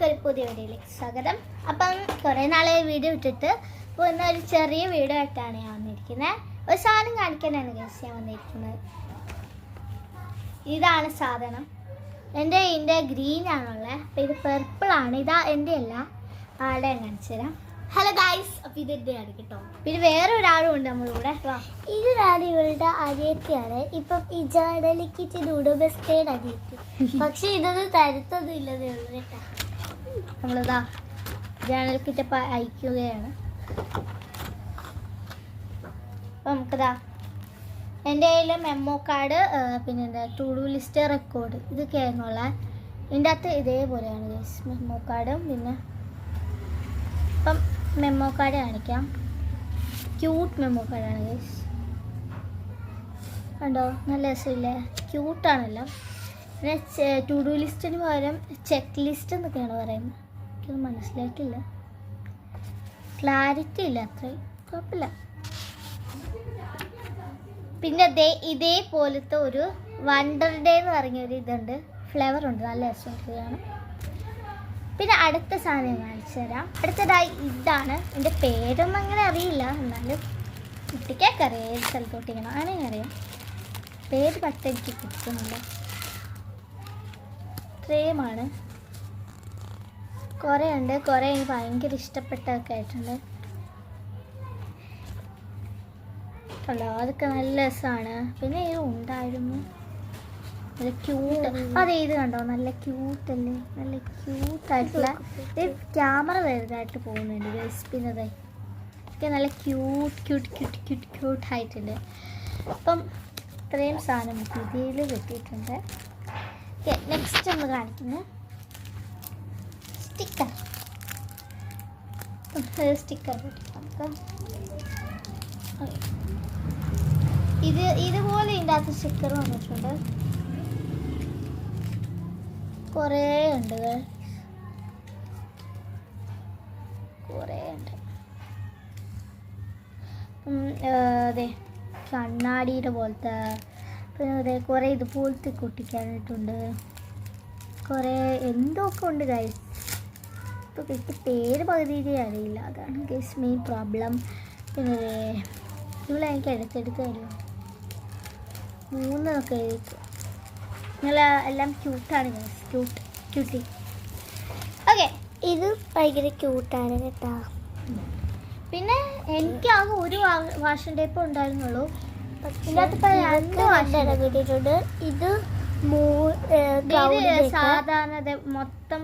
എല്ലാവർക്കും ഒരു പുതിയ വീഡിയോയിലേക്ക് സ്വാഗതം. അപ്പം കുറേ നാളെ വീഡിയോ ഇട്ടിട്ട് ഇപ്പോൾ ഇന്നൊരു ചെറിയ വീഡിയോ ആയിട്ടാണ് ഞാൻ വന്നിരിക്കുന്നത്. ഒരു സാധനം കാണിക്കാനാണ് ഗൈസ് ഞാൻ വന്നിരിക്കുന്നത്. ഇതാണ് സാധനം. ഇതിൻ്റെ ഗ്രീൻ ആണുള്ളത്. അപ്പം ഇത് പെർപ്പിളാണ്. ഇതാ എൻ്റെ അല്ല, ആടെ കാണിച്ചു തരാം. ഹലോ ഗൈസ്, അപ്പം ഇതെൻ്റെയാണ് കേട്ടോ. പിന്നെ വേറെ ഒരാളും ഉണ്ട് നമ്മളിവിടെ. ഇതൊരാണ് ഇവളുടെ അനിയത്തിയാണ്. ഇപ്പം ഈ ജേർണലിക്ക് ഉടമസ്ഥയുടെ അനിയത്തി. പക്ഷെ ഇതൊന്നും തരുത്തൊന്നും ഇല്ലതേ ഉള്ളൂ കേട്ടോ. നമ്മളിതാ ജേർണൽ കിറ്റ് അയക്കുകയാണ്. അപ്പം നമുക്കിതാ എൻ്റെ കയ്യിൽ മെമ്മോ കാർഡ്, പിന്നെ എന്താ ടു ഡു ലിസ്റ്റ്, റെക്കോർഡ്, ഇതൊക്കെയായിരുന്നുള്ള. ഇതിൻ്റെ അകത്ത് ഇതേപോലെയാണ് ഗൈസ് മെമ്മോ കാർഡും. പിന്നെ ഇപ്പം മെമ്മോ കാർഡ് കാണിക്കാം. ക്യൂട്ട് മെമ്മോ കാർഡാണ് ഗൈസ്. കണ്ടോ, നല്ല രസമില്ലേ? ക്യൂട്ടാണല്ലോ. പിന്നെ ടു ഡു ലിസ്റ്റിന് പകരം ചെക്ക് ലിസ്റ്റ് എന്നൊക്കെയാണ് പറയുന്നത്. എനിക്കത് മനസ്സിലാക്കില്ല, ക്ലാരിറ്റി ഇല്ല അത്രയും, കുഴപ്പമില്ല. പിന്നെ ഇതേപോലത്തെ ഒരു വണ്ടർ ഡേ എന്ന് പറഞ്ഞൊരു ഇതുണ്ട്, ഫ്ലേവർ ഉണ്ട്, നല്ല രസമാണ്. പിന്നെ അടുത്ത സാധനം കാണിച്ചു തരാം. അടുത്തതായി ഇതാണ്. എൻ്റെ പേരൊന്നും അങ്ങനെ അറിയില്ല, എന്നാലും കുട്ടിക്കൊക്കെ അറിയാം ഏത് സ്ഥലത്തോട്ടിരിക്കണം, അങ്ങനെ അറിയാം. പേര് പത്ത് എനിക്ക് കിട്ടുന്നില്ല. ഇത്രയുമാണ്. കുറേ ഉണ്ട്, കുറേ എനിക്ക് ഭയങ്കര ഇഷ്ടപ്പെട്ടതൊക്കെ ആയിട്ടുണ്ട്. കണ്ടോ, അതൊക്കെ നല്ല രസമാണ്. പിന്നെ ഇത് ഉണ്ടായിരുന്നു നല്ല ക്യൂട്ട്. അതെ, ഇത് കണ്ടോ, നല്ല ക്യൂട്ടല്ലേ, നല്ല ക്യൂട്ടായിട്ടുള്ള. ഇത് ക്യാമറ വലുതായിട്ട് പോകുന്നുണ്ട് ഗൈസ്. പിന്നെ അതെ ഒക്കെ നല്ല ക്യൂട്ടായിട്ടുണ്ട്. അപ്പം ഇത്രയും സാധനം ഇതിൽ കിട്ടിയിട്ടുണ്ട്. നെക്സ്റ്റ് ഒന്ന് കാണിക്കുന്നത് സ്റ്റിക്കർ. സ്റ്റിക്കർ നമുക്ക് ഇതുപോലെ ഇതിൻ്റെ അകത്ത് സ്റ്റിക്കർ വന്നിട്ടുണ്ട്. കുറേ ഉണ്ട്, കുറേ ഉണ്ട്. അതെ, കണ്ണാടിയുടെ പോലത്തെ. പിന്നെ അതെ കുറേ ഇതുപോലത്തെ കുട്ടിക്കാനായിട്ടുണ്ട്. കുറേ എന്തൊക്കെ ഉണ്ട് ഗൈസ്. ഇപ്പോൾ എനിക്ക് പേര് പകുതി അറിയില്ല, അതാണ് ഗൈസ് മെയിൻ പ്രോബ്ലം. പിന്നെ ഇവിടെ എനിക്ക് എടുത്തെടുത്ത് തരുമോ? മൂന്നൊക്കെ എഴുതിക്കും. നിങ്ങൾ എല്ലാം ക്യൂട്ടാണ് ഗൈസ്, ക്യൂട്ടി. ഓക്കെ, ഇത് ഭയങ്കര ക്യൂട്ടാണ് കേട്ടോ. പിന്നെ എനിക്ക് ആകെ ഒരു വാഷൻ ടേപ്പ് ഉണ്ടായിരുന്നുള്ളൂ. ഇതിനകത്ത് കിട്ടിയിട്ടുണ്ട്. ഇത് സാധാരണ മൊത്തം